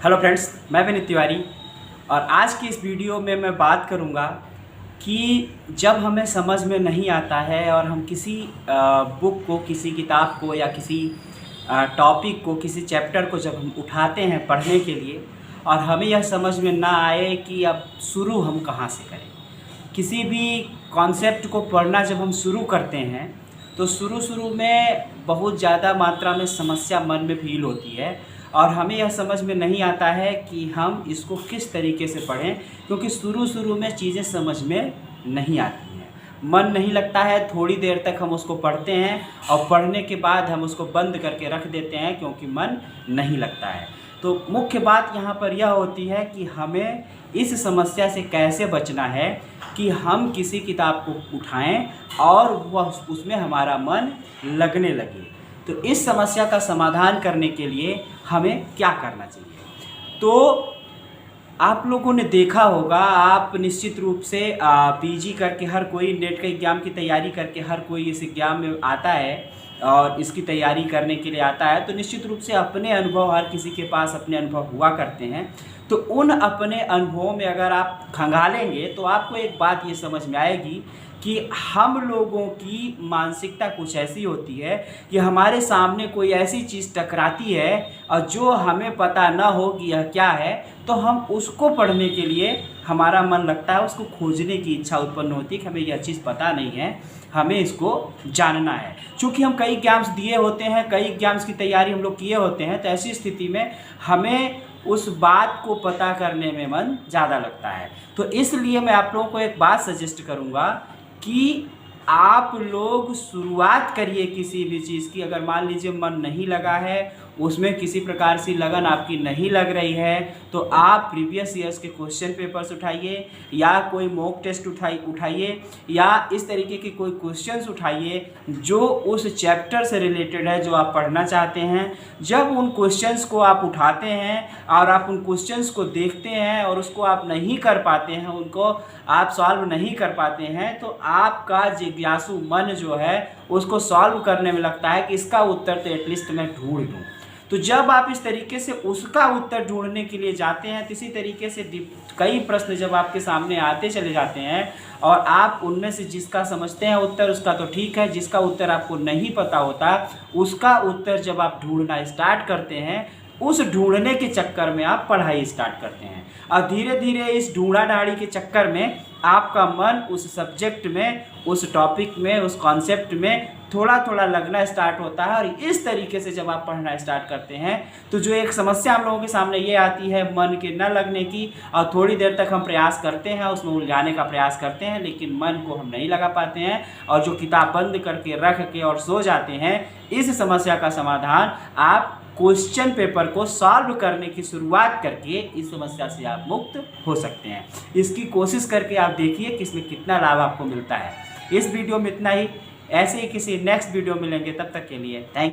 Hello friends, मैं विनीत तिवारी और आज की इस वीडियो में मैं बात करूंगा कि जब हमें समझ में नहीं आता है और हम किसी बुक को, किसी किताब को या किसी टॉपिक को, किसी चैप्टर को जब हम उठाते हैं पढ़ने के लिए और हमें यह समझ में ना आए कि अब शुरू हम कहाँ से करें। किसी भी कॉन्सेप्ट को पढ़ना जब हम शुरू करते हैं तो शुरू में बहुत ज़्यादा मात्रा में समस्या मन में फील होती है और हमें यह समझ में नहीं आता है कि हम इसको किस तरीके से पढ़ें, क्योंकि शुरू में चीज़ें समझ में नहीं आती हैं, मन नहीं लगता है। थोड़ी देर तक हम उसको पढ़ते हैं और पढ़ने के बाद हम उसको बंद करके रख देते हैं क्योंकि मन नहीं लगता है। तो मुख्य बात यहाँ पर यह होती है कि हमें इस समस्या से कैसे बचना है कि हम किसी किताब को उठाएं और वह उसमें हमारा मन लगने लगे। तो इस समस्या का समाधान करने के लिए हमें क्या करना चाहिए? तो आप लोगों ने देखा होगा, आप निश्चित रूप से पीजी करके हर कोई, नेट के एग्ज़ाम की तैयारी करके हर कोई इस एग्ज़ाम में आता है और इसकी तैयारी करने के लिए आता है, तो निश्चित रूप से अपने अनुभव, हर किसी के पास अपने अनुभव हुआ करते हैं। तो उन अपने अनुभवों में अगर आप खंगालेंगे तो आपको एक बात ये समझ में आएगी कि हम लोगों की मानसिकता कुछ ऐसी होती है कि हमारे सामने कोई ऐसी चीज़ टकराती है और जो हमें पता ना हो कि यह क्या है, तो हम उसको पढ़ने के लिए हमारा मन लगता है, उसको खोजने की इच्छा उत्पन्न होती है कि हमें यह चीज़ पता नहीं है, हमें इसको जानना है। चूँकि हम कई एग्जाम्स दिए होते हैं, कई एग्जाम्स की तैयारी हम लोग किए होते हैं, तो ऐसी स्थिति में हमें उस बात को पता करने में मन ज़्यादा लगता है। तो इसलिए मैं आप लोगों को एक बात सजेस्ट करूँगा कि आप लोग शुरुआत करिए किसी भी चीज़ की। अगर मान लीजिए मन नहीं लगा है, उसमें किसी प्रकार से लगन आपकी नहीं लग रही है, तो आप प्रीवियस ईयर्स के क्वेश्चन पेपर्स उठाइए या कोई मॉक टेस्ट उठाइए या इस तरीके के कोई क्वेश्चंस उठाइए जो उस चैप्टर से रिलेटेड है जो आप पढ़ना चाहते हैं। जब उन क्वेश्चंस को आप उठाते हैं और आप उन क्वेश्चंस को देखते हैं और उसको आप नहीं कर पाते हैं, उनको आप सॉल्व नहीं कर पाते हैं, तो आपका जिज्ञासु मन जो है उसको सॉल्व करने में लगता है कि इसका उत्तर तो एटलीस्ट मैं ढूंढ लूँ। तो जब आप इस तरीके से उसका उत्तर ढूंढने के लिए जाते हैं, तो इसी तरीके से कई प्रश्न जब आपके सामने आते चले जाते हैं और आप उनमें से जिसका समझते हैं उत्तर उसका तो ठीक है, जिसका उत्तर आपको नहीं पता होता उसका उत्तर जब आप ढूंढना स्टार्ट करते हैं, उस ढूंढने के चक्कर में आप पढ़ाई स्टार्ट करते हैं और धीरे धीरे इस ढूंढाढाड़ी के चक्कर में आपका मन उस सब्जेक्ट में, उस टॉपिक में, उस कॉन्सेप्ट में थोड़ा लगना स्टार्ट होता है। और इस तरीके से जब आप पढ़ना स्टार्ट करते हैं तो जो एक समस्या हम लोगों के सामने ये आती है मन के न लगने की, और थोड़ी देर तक हम प्रयास करते हैं, उसमें उलझाने का प्रयास करते हैं, लेकिन मन को हम नहीं लगा पाते हैं और जो किताब बंद करके रख के और सो जाते हैं। इस समस्या का समाधान आप क्वेश्चन पेपर को सॉल्व करने की शुरुआत करके इस समस्या से आप मुक्त हो सकते हैं। इसकी कोशिश करके आप देखिए कि इसमें कितना लाभ आपको मिलता है। इस वीडियो में इतना ही। ऐसे ही किसी नेक्स्ट वीडियो मिलेंगे, तब तक के लिए थैंक यू।